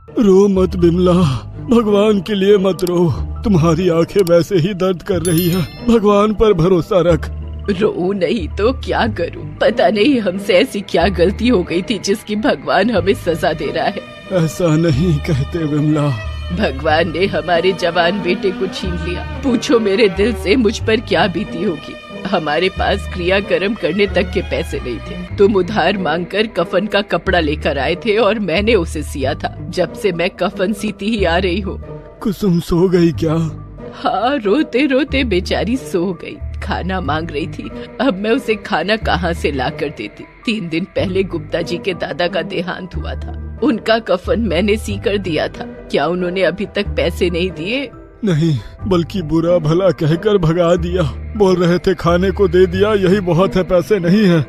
रो मत बिमला, भगवान के लिए मत रो। तुम्हारी आंखें वैसे ही दर्द कर रही है, भगवान पर भरोसा रख। रो नहीं तो क्या करूं? पता नहीं हमसे ऐसी क्या गलती हो गई थी जिसकी भगवान हमें सजा दे रहा है। ऐसा नहीं कहते बिमला। भगवान ने हमारे जवान बेटे को छीन लिया। पूछो मेरे दिल से मुझ पर क्या बीती होगी। हमारे पास क्रियाक्रम करने तक के पैसे नहीं थे। तुम उधार मांगकर कफन का कपड़ा लेकर आए थे और मैंने उसे सिया था। जब से मैं कफन सीती ही आ रही हूँ। कुसुम सो गई क्या? हाँ, रोते रोते बेचारी सो गई। खाना मांग रही थी, अब मैं उसे खाना कहाँ से ला कर देती। 3 दिन पहले गुप्ता जी के दादा का देहांत हुआ था। उनका कफन मैंने सी कर दिया था। क्या उन्होंने अभी तक पैसे नहीं दिए? नहीं, बल्कि बुरा भला कहकर भगा दिया। बोल रहे थे खाने को दे दिया, यही बहुत है, पैसे नहीं है।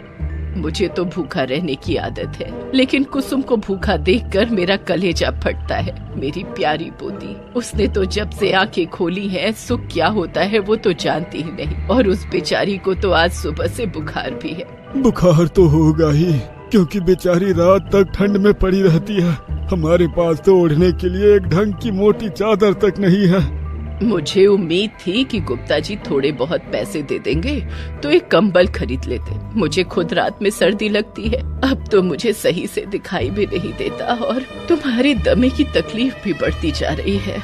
मुझे तो भूखा रहने की आदत है, लेकिन कुसुम को भूखा देखकर मेरा कलेजा फटता है। मेरी प्यारी पोती, उसने तो जब से आंखें खोली हैं, सुख क्या होता है वो तो जानती ही नहीं। और उस बेचारी को तो आज सुबह से बुखार भी है। बुखार तो होगा ही, क्योंकि बेचारी रात तक ठंड में पड़ी रहती है। हमारे पास तो ओढ़ने के लिए एक ढंग की मोटी चादर तक नहीं है। मुझे उम्मीद थी कि गुप्ता जी थोड़े बहुत पैसे दे देंगे तो एक कंबल खरीद लेते। मुझे खुद रात में सर्दी लगती है। अब तो मुझे सही से दिखाई भी नहीं देता और तुम्हारे दमे की तकलीफ भी बढ़ती जा रही है।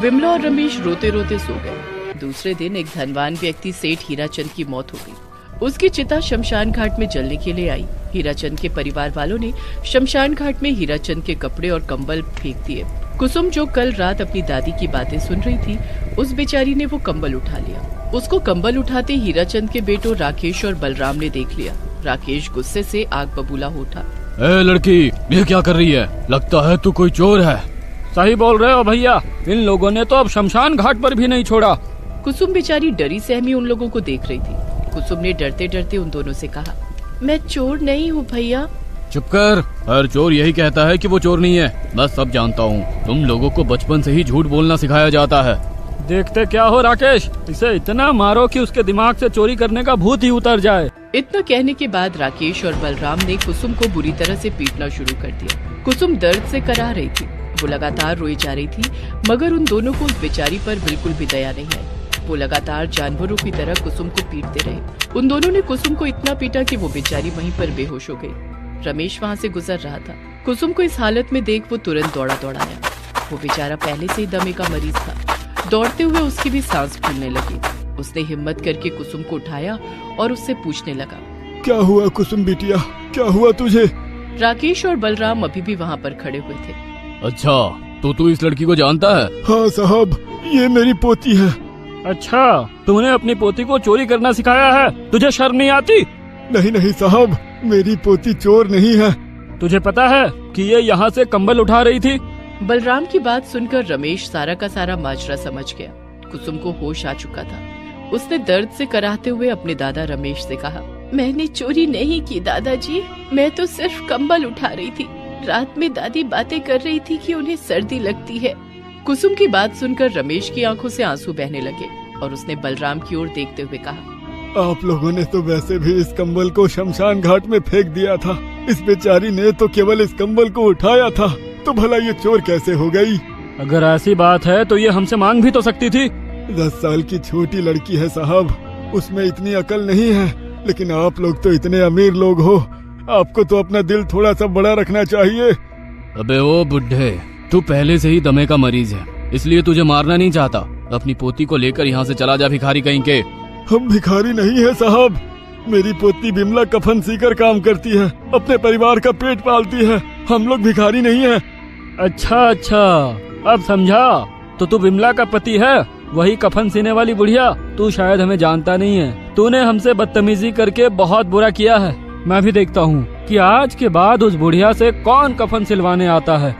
विमला और रमेश रोते रोते सो गए। दूसरे दिन एक धनवान व्यक्ति सेठ हीराचंद की मौत हो गई। उसकी चिता शमशान घाट में जलने के लिए आई। हीराचंद के परिवार वालों ने शमशान घाट में हीराचंद के कपड़े और कंबल फेंक दिए। कुसुम जो कल रात अपनी दादी की बातें सुन रही थी, उस बेचारी ने वो कंबल उठा लिया। उसको कंबल उठाते हीराचंद के बेटों राकेश और बलराम ने देख लिया। राकेश गुस्से से आग बबूला हो उठा। ए लड़की, ये क्या कर रही है? लगता है तू कोई चोर है। सही बोल रहे हो भैया, इन लोगों ने तो अब शमशान घाट पर भी नहीं छोड़ा। कुसुम बेचारी डरी सहमी उन लोगों को देख रही थी। कुसुम ने डरते डरते उन दोनों से कहा, मैं चोर नहीं हूँ भैया। चुप कर, हर चोर यही कहता है कि वो चोर नहीं है। मैं सब जानता हूँ। तुम लोगों को बचपन से ही झूठ बोलना सिखाया जाता है। देखते क्या हो राकेश, इसे इतना मारो कि उसके दिमाग से चोरी करने का भूत ही उतर जाए। इतना कहने के बाद राकेश और बलराम ने कुसुम को बुरी तरह से पीटना शुरू कर दिया। कुसुम दर्द से कराह रही थी। वो लगातार रोई जा रही थी, मगर उन दोनों को उस बेचारी पर बिल्कुल भी दया नहीं आई। वो लगातार जानवरों की तरह कुसुम को पीटते रहे। उन दोनों ने कुसुम को इतना पीटा कि वो बेचारी वहीं पर बेहोश हो गई। रमेश वहाँ से गुजर रहा था। कुसुम को इस हालत में देख वो तुरंत दौड़ा आया। वो बेचारा पहले से ही दमे का मरीज था। दौड़ते हुए उसकी भी सांस फूलने लगी। उसने हिम्मत करके कुसुम को उठाया और उससे पूछने लगा, क्या हुआ कुसुम बिटिया, क्या हुआ तुझे? राकेश और बलराम अभी भी वहाँ पर खड़े हुए थे। अच्छा, तो तू इस लड़की को जानता है? हाँ साहब, ये मेरी पोती है। अच्छा, तूने अपनी पोती को चोरी करना सिखाया है? तुझे शर्म नहीं आती? नहीं नहीं साहब, मेरी पोती चोर नहीं है। तुझे पता है कि ये यहाँ से कंबल उठा रही थी? बलराम की बात सुनकर रमेश सारा का सारा माजरा समझ गया। कुसुम को होश आ चुका था। उसने दर्द से कराहते हुए अपने दादा रमेश से कहा, मैंने चोरी नहीं की दादाजी, मैं तो सिर्फ कंबल उठा रही थी। रात में दादी बातें कर रही थी कि उन्हें सर्दी लगती है। कुसुम की बात सुनकर रमेश की आंखों से आंसू बहने लगे और उसने बलराम की ओर देखते हुए कहा, आप लोगों ने तो वैसे भी इस कंबल को शमशान घाट में फेंक दिया था। इस बेचारी ने तो केवल इस कंबल को उठाया था, तो भला ये चोर कैसे हो गई? अगर ऐसी बात है तो ये हमसे मांग भी तो सकती थी। 10 साल की छोटी लड़की है साहब, उसमें इतनी अकल नहीं है। लेकिन आप लोग तो इतने अमीर लोग हो, आपको तो अपना दिल थोड़ा सा बड़ा रखना चाहिए। अबे ओ बुड्ढे, तू पहले से ही दमे का मरीज है, इसलिए तुझे मारना नहीं चाहता। अपनी पोती को लेकर यहाँ से चला जा, भिखारी कहीं के। हम भिखारी नहीं है साहब, मेरी पोती बिमला कफन सीकर काम करती है, अपने परिवार का पेट पालती है। हम लोग भिखारी नहीं है। अच्छा अच्छा, अब समझा। तो तू बिमला का पति है, वही कफन सीने वाली बुढ़िया। तू शायद हमें जानता नहीं है। तूने हमसे बदतमीजी करके बहुत बुरा किया है। मैं भी देखता हूँ कि आज के बाद उस बुढ़िया से कौन कफन सिलवाने आता है।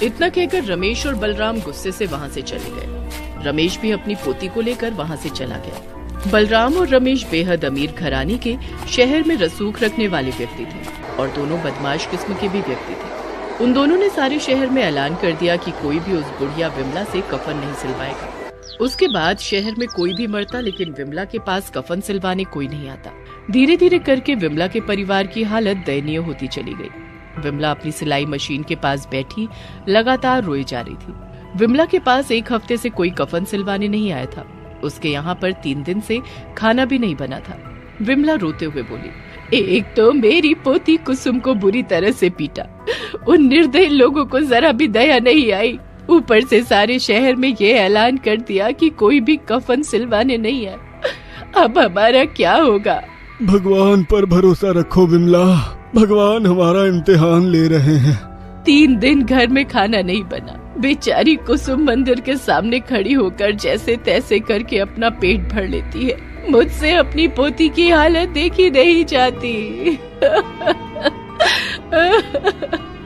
इतना कहकर रमेश और बलराम गुस्से से वहाँ से चले गए। रमेश भी अपनी पोती को लेकर वहाँ से चला गया। बलराम और रमेश बेहद अमीर घराने के शहर में रसूख रखने वाले व्यक्ति थे और दोनों बदमाश किस्म के भी व्यक्ति थे। उन दोनों ने सारे शहर में ऐलान कर दिया कि कोई भी उस बुढ़िया विमला से कफन नहीं सिलवाएगा। उसके बाद शहर में कोई भी मरता, लेकिन विमला के पास कफन सिलवाने कोई नहीं आता। धीरे धीरे करके विमला के परिवार की हालत दयनीय होती चली गई। विमला अपनी सिलाई मशीन के पास बैठी लगातार रोई जा रही थी। विमला के पास 1 हफ्ते से कोई कफन सिलवाने नहीं आया था। उसके यहाँ पर 3 दिन से खाना भी नहीं बना था। विमला रोते हुए बोली, एक तो मेरी पोती कुसुम को बुरी तरह से पीटा, उन निर्दयी लोगों को जरा भी दया नहीं आई। ऊपर से सारे शहर में ये ऐलान कर दिया कि कोई भी कफन सिलवाने नहीं है। अब हमारा क्या होगा? भगवान पर भरोसा रखो विमला, भगवान हमारा इम्तिहान ले रहे हैं। 3 दिन घर में खाना नहीं बना। बेचारी कुसुम मंदिर के सामने खड़ी होकर जैसे तैसे करके अपना पेट भर लेती है। मुझसे अपनी पोती की हालत देखी नहीं जाती।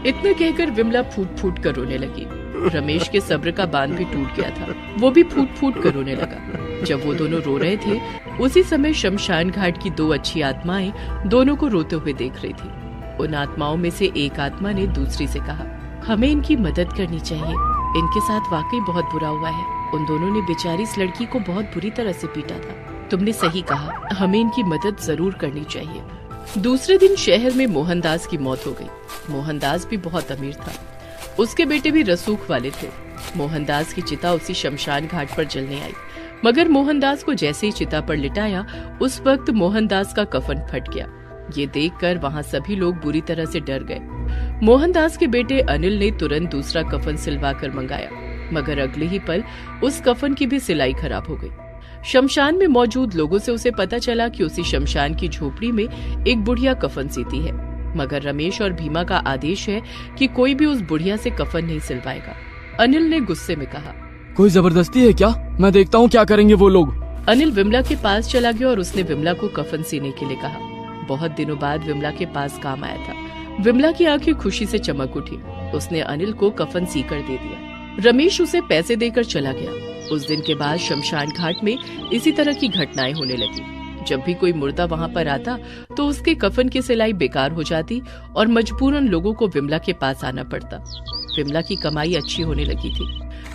इतना कहकर विमला फूट फूट कर रोने लगी। रमेश के सब्र का बांध भी टूट गया था, वो भी फूट फूट कर रोने लगा। जब वो दोनों रो रहे थे, उसी समय शमशान घाट की 2 अच्छी आत्माएं दोनों को रोते हुए देख रही थी। उन आत्माओं में से एक आत्मा ने दूसरी से कहा, हमें इनकी मदद करनी चाहिए, इनके साथ वाकई बहुत बुरा हुआ है। उन दोनों ने बेचारी इस लड़की को बहुत बुरी तरह से पीटा था। तुमने सही कहा, हमें इनकी मदद जरूर करनी चाहिए। दूसरे दिन शहर में मोहनदास की मौत हो गई। मोहनदास भी बहुत अमीर था, उसके बेटे भी रसूख वाले थे। मोहनदास की चिता उसी शमशान घाट पर जलने आई, मगर मोहनदास को जैसे ही चिता पर लिटाया, उस वक्त मोहनदास का कफन फट गया। ये देखकर वहाँ सभी लोग बुरी तरह से डर गए। मोहनदास के बेटे अनिल ने तुरंत दूसरा कफन सिलवा कर मंगाया, मगर अगले ही पल उस कफन की भी सिलाई खराब हो गई। शमशान में मौजूद लोगों से उसे पता चला कि उसी शमशान की झोपड़ी में एक बुढ़िया कफन सीती है, मगर रमेश और भीमा का आदेश है कि कोई भी उस बुढ़िया से कफन नहीं सिलवाएगा। अनिल ने गुस्से में कहा, कोई जबरदस्ती है क्या? मैं देखता हूँ क्या करेंगे वो लोग। अनिल विमला के पास चला गया और उसने विमला को कफन सीने के लिए कहा। बहुत दिनों बाद विमला के पास काम आया था। विमला की आंखें खुशी से चमक उठी। उसने अनिल को कफन सीकर दे दिया। रमेश उसे पैसे देकर चला गया। उस दिन के बाद शमशान घाट में इसी तरह की घटनाएं होने लगी। जब भी कोई मुर्दा वहाँ पर आता तो उसके कफन की सिलाई बेकार हो जाती और मजबूरन लोगों को विमला के पास आना पड़ता। विमला की कमाई अच्छी होने लगी थी,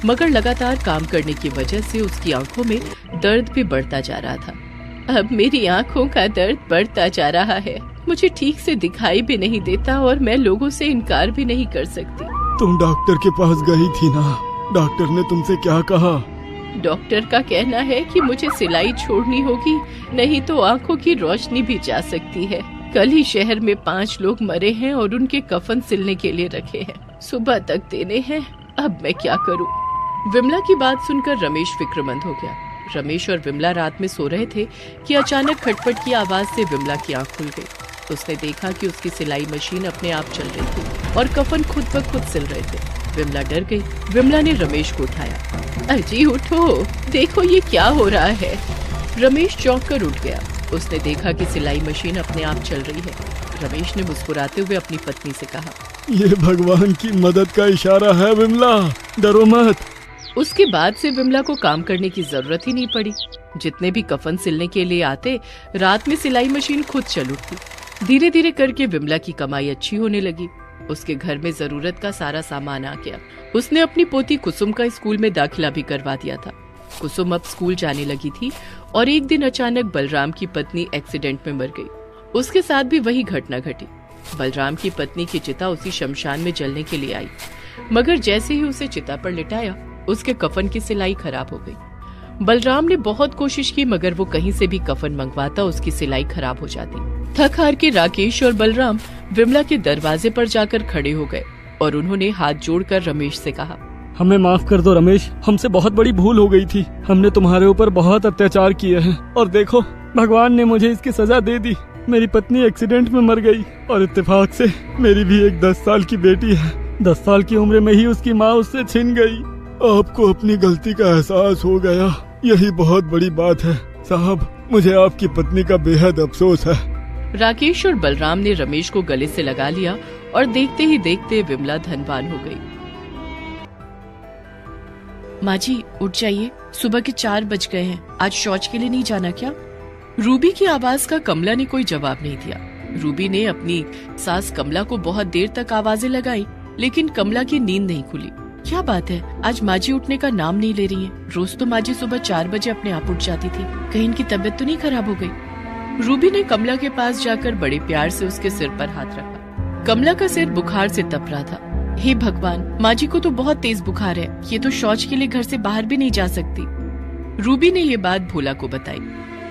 मगर लगातार काम करने की वजह से उसकी आंखों में दर्द भी बढ़ता जा रहा था। अब मेरी आंखों का दर्द बढ़ता जा रहा है, मुझे ठीक से दिखाई भी नहीं देता और मैं लोगों से इनकार भी नहीं कर सकती। तुम डॉक्टर के पास गई थी ना? डॉक्टर ने तुमसे क्या कहा? डॉक्टर का कहना है कि मुझे सिलाई छोड़नी होगी, नहीं तो आंखों की रोशनी भी जा सकती है। कल ही शहर में 5 लोग मरे हैं और उनके कफन सिलने के लिए रखे हैं। सुबह तक देने हैं, अब मैं क्या करूं? विमला की बात सुनकर रमेश फिक्रमंद हो गया। रमेश और विमला रात में सो रहे थे कि अचानक खटपट की आवाज से विमला की आंख खुल गई। उसने देखा कि उसकी सिलाई मशीन अपने आप चल रही थी और कफन खुद ब खुद सिल रहे थे। विमला डर गई। विमला ने रमेश को उठाया। अजी उठो, देखो ये क्या हो रहा है। रमेश चौंक कर उठ गया। उसने देखा कि सिलाई मशीन अपने आप चल रही है। रमेश ने मुस्कुराते हुए अपनी पत्नी से कहा, ये भगवान की मदद का इशारा है विमला, डरो मत। उसके बाद से विमला को काम करने की जरूरत ही नहीं पड़ी। जितने भी कफन सिलने के लिए आते, रात में सिलाई मशीन खुद चल उठती। धीरे धीरे करके विमला की कमाई अच्छी होने लगी। उसके घर में जरूरत का सारा सामान आ गया। उसने अपनी पोती कुसुम का स्कूल में दाखिला भी करवा दिया था। कुसुम अब स्कूल जाने लगी थी और एक दिन अचानक बलराम की पत्नी एक्सीडेंट में मर गई। उसके साथ भी वही घटना घटी। बलराम की पत्नी की चिता उसी शमशान में जलने के लिए आई, मगर जैसे ही उसे चिता पर लिटाया, उसके कफन की सिलाई खराब हो गई। बलराम ने बहुत कोशिश की, मगर वो कहीं से भी कफन मंगवाता उसकी सिलाई खराब हो जाती। थक हार के राकेश और बलराम विमला के दरवाजे पर जाकर खड़े हो गए और उन्होंने हाथ जोड़कर रमेश से कहा, हमें माफ कर दो रमेश, हमसे बहुत बड़ी भूल हो गई थी। हमने तुम्हारे ऊपर बहुत अत्याचार किए हैं और देखो भगवान ने मुझे इसकी सजा दे दी। मेरी पत्नी एक्सीडेंट में मर गई और इत्तेफाक से मेरी भी एक 10 साल की बेटी है। 10 साल की उम्र में ही उसकी माँ उससे छिन गई। आपको अपनी गलती का एहसास हो गया, यही बहुत बड़ी बात है साहब। मुझे आपकी पत्नी का बेहद अफसोस है। राकेश और बलराम ने रमेश को गले से लगा लिया और देखते ही देखते विमला धनवान हो गई। माँ जी उठ जाइए, सुबह के 4 बज गए हैं। आज शौच के लिए नहीं जाना क्या? रूबी की आवाज का कमला ने कोई जवाब नहीं दिया। रूबी ने अपनी सास कमला को बहुत देर तक आवाजें लगाई, लेकिन कमला की नींद नहीं खुली। क्या बात है, आज माँ जी उठने का नाम नहीं ले रही है। रोज तो माँ जी सुबह 4 बजे अपने आप उठ जाती थी। कहीं इनकी तबीयत तो नहीं खराब हो गई? रूबी ने कमला के पास जाकर बड़े प्यार से उसके सिर पर हाथ रखा। कमला का सिर बुखार से तप रहा था। हे भगवान, माँ जी को तो बहुत तेज बुखार है, ये तो शौच के लिए घर से बाहर भी नहीं जा सकती। रूबी ने ये बात भोला को बताई।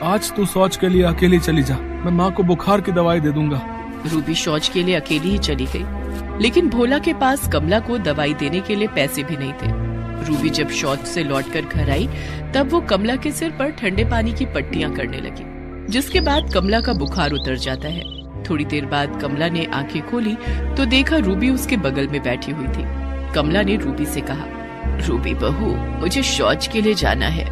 आज तू शौच के लिए अकेली चली जा, मैं माँ को बुखार की दवाई दे दूंगा। रूबी शौच के लिए अकेली ही चली गई, लेकिन भोला के पास कमला को दवाई देने के लिए पैसे भी नहीं थे। रूबी जब शौच से लौटकर घर आई तब वो कमला के सिर पर ठंडे पानी की पट्टियां करने लगी, जिसके बाद कमला का बुखार उतर जाता है। थोड़ी देर बाद कमला ने आंखें खोली तो देखा रूबी उसके बगल में बैठी हुई थी। कमला ने रूबी से कहा, रूबी बहू, मुझे शौच के लिए जाना है।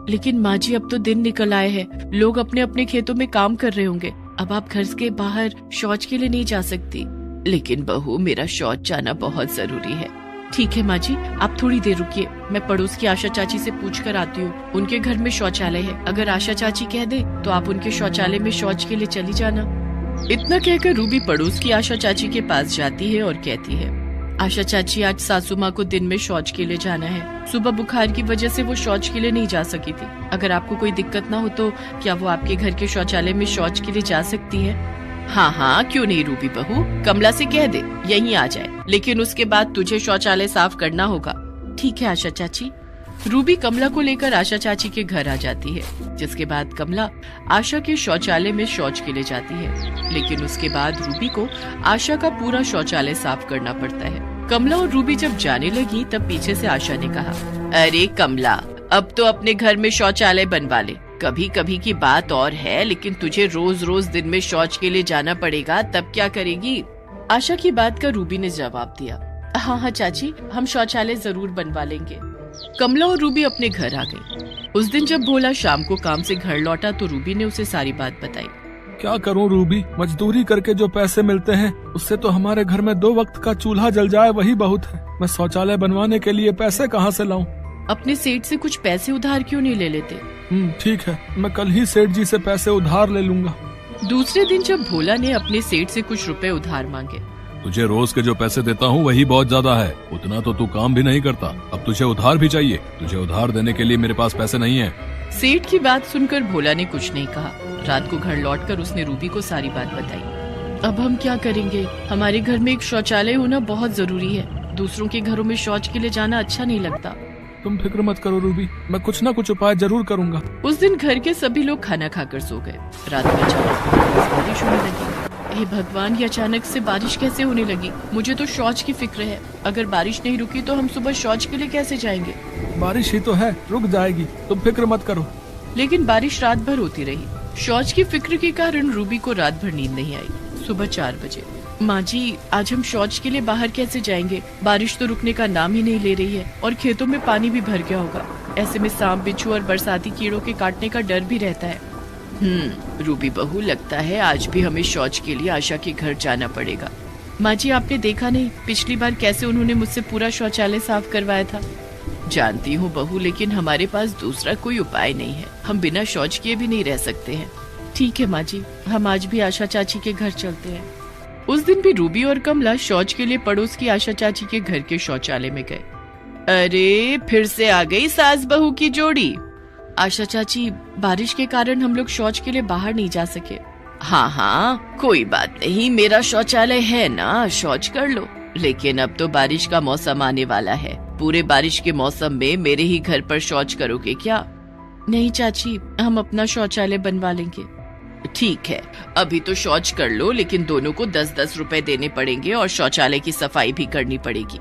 लेकिन माँ जी, अब तो दिन निकल आए हैं, लोग अपने अपने खेतों में काम कर रहे होंगे, अब आप घर के बाहर शौच के लिए नहीं जा सकती। लेकिन बहू, मेरा शौच जाना बहुत जरूरी है। ठीक है माँ जी, आप थोड़ी देर रुकिए, मैं पड़ोस की आशा चाची से पूछ कर आती हूँ, उनके घर में शौचालय है, अगर आशा चाची कह दे तो आप उनके शौचालय में शौच के लिए चली जाना। इतना कहकर रूबी पड़ोस की आशा चाची के पास जाती है और कहती है, आशा चाची, आज सासू माँ को दिन में शौच के लिए जाना है, सुबह बुखार की वजह से वो शौच के लिए नहीं जा सकी थी, अगर आपको कोई दिक्कत ना हो तो क्या वो आपके घर के शौचालय में शौच के लिए जा सकती है? हाँ हाँ, क्यों नहीं रूबी बहू, कमला से कह दे यहीं आ जाए, लेकिन उसके बाद तुझे शौचालय साफ करना होगा। ठीक है आशा चाची। रूबी कमला को लेकर आशा चाची के घर आ जाती है, जिसके बाद कमला आशा के शौचालय में शौच के लिए जाती है, लेकिन उसके बाद रूबी को आशा का पूरा शौचालय साफ करना पड़ता है। कमला और रूबी जब जाने लगी तब पीछे से आशा ने कहा, अरे कमला, अब तो अपने घर में शौचालय बनवा ले, कभी कभी की बात और है, लेकिन तुझे रोज रोज दिन में शौच के लिए जाना पड़ेगा, तब क्या करेगी? आशा की बात का रूबी ने जवाब दिया, हाँ हाँ चाची, हम शौचालय जरूर बनवा लेंगे। कमला और रूबी अपने घर आ गई। उस दिन जब भोला शाम को काम से घर लौटा तो रूबी ने उसे सारी बात बताई। क्या करूं रूबी, मजदूरी करके जो पैसे मिलते हैं उससे तो हमारे घर में 2 वक्त का चूल्हा जल जाए वही बहुत है, मैं शौचालय बनवाने के लिए पैसे कहाँ से लाऊं? अपने सेठ से कुछ पैसे उधार क्यों नहीं ले लेते? ठीक है, मैं कल ही सेठ जी से पैसे उधार ले लूंगा। दूसरे दिन जब भोला ने अपने सेठ से कुछ रुपए उधार मांगे, तुझे रोज के जो पैसे देता हूँ वही बहुत ज्यादा है, उतना तो तू काम भी नहीं करता, अब तुझे उधार भी चाहिए, तुझे उधार देने के लिए मेरे पास पैसे नहीं है। सेठ की बात सुनकर भोला ने कुछ नहीं कहा। रात को घर लौटकर उसने रूबी को सारी बात बताई। अब हम क्या करेंगे, हमारे घर में एक शौचालय होना बहुत जरूरी है, दूसरों के घरों में शौच के लिए जाना अच्छा नहीं लगता। तुम फिक्र मत करो रूबी, मैं कुछ न कुछ उपाय जरूर करूंगा। उस दिन घर के सभी लोग खाना खाकर सो गए। रात में अचानक बारिश होने लगी। हे भगवान, ये अचानक से बारिश कैसे होने लगी? मुझे तो शौच की फिक्र है, अगर बारिश नहीं रुकी तो हम सुबह शौच के लिए कैसे जाएंगे? बारिश ही तो है, रुक जाएगी, तुम फिक्र मत करो। लेकिन बारिश रात भर होती रही। शौच की फिक्र के कारण रूबी को रात भर नींद नहीं आई। सुबह 4 बजे, माँ जी, आज हम शौच के लिए बाहर कैसे जाएंगे? बारिश तो रुकने का नाम ही नहीं ले रही है और खेतों में पानी भी भर गया होगा, ऐसे में सांप, बिच्छू और बरसाती कीड़ों के काटने का डर भी रहता है। रूबी बहू, लगता है आज भी हमें शौच के लिए आशा के घर जाना पड़ेगा। माँ जी, आपने देखा नहीं पिछली बार कैसे उन्होंने मुझसे पूरा शौचालय साफ करवाया था? जानती हूँ बहू, लेकिन हमारे पास दूसरा कोई उपाय नहीं है, हम बिना शौच किए भी नहीं रह सकते हैं। ठीक है माँ जी, हम आज भी आशा चाची के घर चलते हैं। उस दिन भी रूबी और कमला शौच के लिए पड़ोस की आशा चाची के घर के शौचालय में गए। अरे, फिर से आ गई सास बहू की जोड़ी। आशा चाची, बारिश के कारण हम लोग शौच के लिए बाहर नहीं जा सके। हाँ हाँ, कोई बात नहीं, मेरा शौचालय है ना, शौच कर लो। लेकिन अब तो बारिश का मौसम आने वाला है, पूरे बारिश के मौसम में मेरे ही घर पर शौच करोगे क्या? नहीं चाची, हम अपना शौचालय बनवा लेंगे। ठीक है, अभी तो शौच कर लो, लेकिन दोनों को 10-10 रुपए देने पड़ेंगे और शौचालय की सफाई भी करनी पड़ेगी।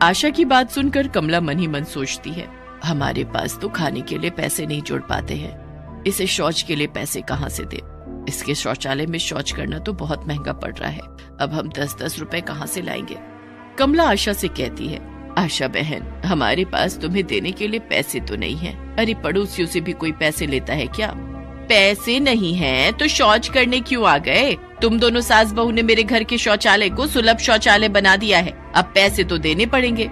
आशा की बात सुनकर कमला मन ही मन सोचती है, हमारे पास तो खाने के लिए पैसे नहीं जोड़ पाते हैं, इसे शौच के लिए पैसे कहाँ से दे? इसके शौचालय में शौच करना तो बहुत महंगा पड़ रहा है, अब हम 10-10 रुपए कहाँ से लाएंगे? कमला आशा से कहती है, आशा बहन, हमारे पास तुम्हें देने के लिए पैसे तो नहीं है। अरे, पड़ोसियों से भी कोई पैसे लेता है क्या? पैसे नहीं है तो शौच करने क्यों आ गए? तुम दोनों सास बहू ने मेरे घर के शौचालय को सुलभ शौचालय बना दिया है, अब पैसे तो देने पड़ेंगे।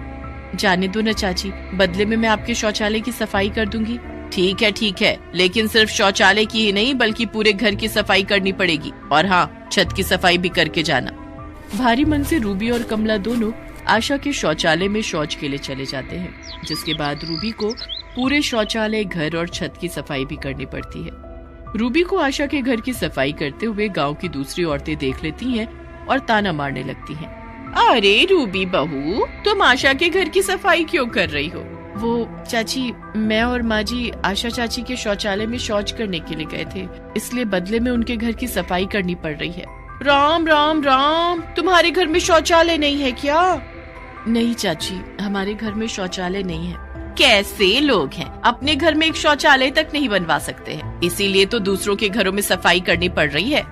जाने दो न चाची, बदले में मैं आपके शौचालय की सफाई कर दूंगी। ठीक है, लेकिन सिर्फ शौचालय की ही नहीं बल्कि पूरे घर की सफाई करनी पड़ेगी, और हाँ, छत की सफाई भी करके जाना। भारी मन से रूबी और कमला दोनों आशा के शौचालय में शौच के लिए चले जाते हैं, जिसके बाद रूबी को पूरे शौचालय, घर और छत की सफाई भी करनी पड़ती है। रूबी को आशा के घर की सफाई करते हुए गांव की दूसरी औरतें देख लेती हैं और ताना मारने लगती हैं। अरे रूबी बहू, तुम आशा के घर की सफाई क्यों कर रही हो? वो चाची, मैं और माँ जी आशा चाची के शौचालय में शौच करने के लिए गए थे, इसलिए बदले में उनके घर की सफाई करनी पड़ रही है। राम राम राम, तुम्हारे घर में शौचालय नहीं है क्या? नहीं चाची, हमारे घर में शौचालय नहीं है। कैसे लोग हैं, अपने घर में एक शौचालय तक नहीं बनवा सकते हैं, इसीलिए तो दूसरों के घरों में सफाई करनी पड़ रही है।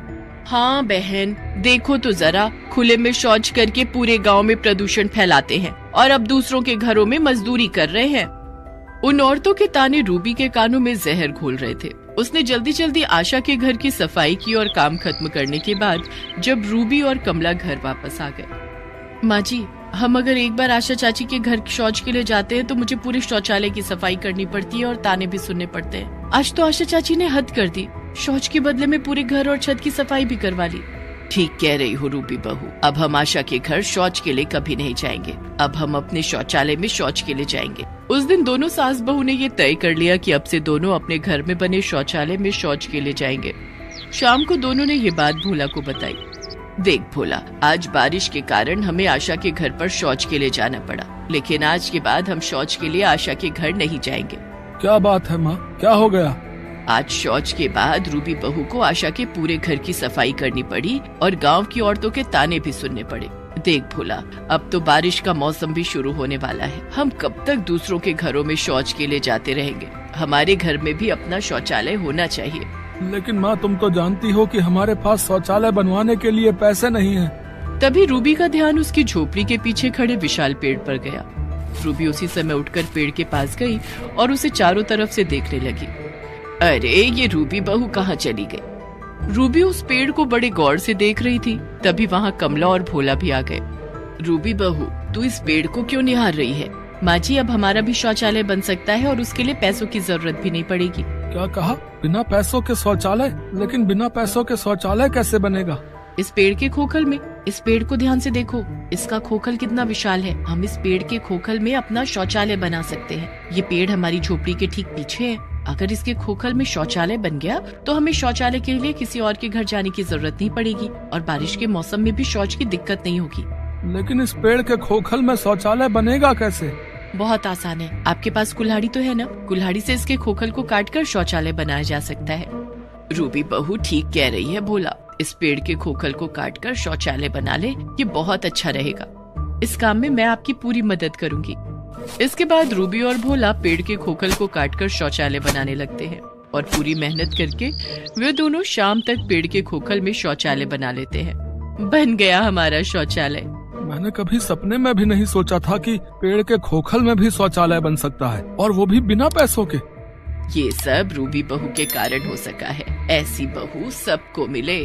हाँ बहन, देखो तो जरा, खुले में शौच करके पूरे गांव में प्रदूषण फैलाते हैं और अब दूसरों के घरों में मजदूरी कर रहे हैं। उन औरतों के ताने रूबी के कानों में जहर घोल रहे थे। उसने जल्दी जल्दी आशा के घर की सफाई की और काम खत्म करने के बाद जब रूबी और कमला घर वापस आ गए। माँ जी, हम अगर एक बार आशा चाची के घर शौच के लिए जाते हैं तो मुझे पूरे शौचालय की सफाई करनी पड़ती है और ताने भी सुनने पड़ते हैं। आज तो आशा चाची ने हद कर दी, शौच के बदले में पूरे घर और छत की सफाई भी करवा ली। ठीक कह रही हो रूबी बहू, अब हम आशा के घर शौच के लिए कभी नहीं जाएंगे, अब हम अपने शौचालय में शौच के लिए जाएंगे। उस दिन दोनों सास बहू ने ये तय कर लिया कि अब से दोनों अपने घर में बने शौचालय में शौच के लिए जाएंगे। शाम को दोनों ने ये बात भोला को बताई। देख भोला, आज बारिश के कारण हमें आशा के घर पर शौच के लिए जाना पड़ा, लेकिन आज के बाद हम शौच के लिए आशा के घर नहीं जाएंगे। क्या बात है माँ, क्या हो गया? आज शौच के बाद रूबी बहू को आशा के पूरे घर की सफाई करनी पड़ी और गांव की औरतों के ताने भी सुनने पड़े। देख भोला, अब तो बारिश का मौसम भी शुरू होने वाला है, हम कब तक दूसरों के घरों में शौच के लिए जाते रहेंगे? हमारे घर में भी अपना शौचालय होना चाहिए। लेकिन माँ, तुम तो जानती हो कि हमारे पास शौचालय बनवाने के लिए पैसे नहीं हैं। तभी रूबी का ध्यान उसकी झोपड़ी के पीछे खड़े विशाल पेड़ पर गया। रूबी उसी समय उठकर पेड़ के पास गई और उसे चारों तरफ से देखने लगी। अरे ये रूबी बहू कहाँ चली गई? रूबी उस पेड़ को बड़े गौर से देख रही थी। तभी वहाँ कमला और भोला भी आ गए। रूबी बहू, तू इस पेड़ को क्यों निहार रही है? माँ जी, अब हमारा भी शौचालय बन सकता है और उसके लिए पैसों की जरूरत भी नहीं पड़ेगी। क्या कहा? बिना पैसों के शौचालय? लेकिन बिना पैसों के शौचालय कैसे बनेगा? इस पेड़ के खोखल में, इस पेड़ को ध्यान से देखो, इसका खोखल कितना विशाल है। हम इस पेड़ के खोखल में अपना शौचालय बना सकते हैं। ये पेड़ हमारी झोपड़ी के ठीक पीछे है। अगर इसके खोखल में शौचालय बन गया तो हमें शौचालय के लिए किसी और के घर जाने की जरूरत नहीं पड़ेगी और बारिश के मौसम में भी शौच की दिक्कत नहीं होगी। लेकिन इस पेड़ के खोखल में शौचालय बनेगा कैसे? बहुत आसान है। आपके पास कुल्हाड़ी तो है ना? कुल्हाड़ी से इसके खोखल को काटकर शौचालय बनाया जा सकता है। रूबी बहू ठीक कह रही है भोला, इस पेड़ के खोखल को काटकर शौचालय बना ले, ये बहुत अच्छा रहेगा। इस काम में मैं आपकी पूरी मदद करूंगी। इसके बाद रूबी और भोला पेड़ के खोखल को काटकर शौचालय बनाने लगते हैं और पूरी मेहनत करके वे दोनों शाम तक पेड़ के खोखल में शौचालय बना लेते हैं। बन गया हमारा शौचालय। मैंने कभी सपने में भी नहीं सोचा था कि पेड़ के खोखल में भी शौचालय बन सकता है, और वो भी बिना पैसों के। ये सब रूबी बहू के कारण हो सका है। ऐसी बहू सबको मिले।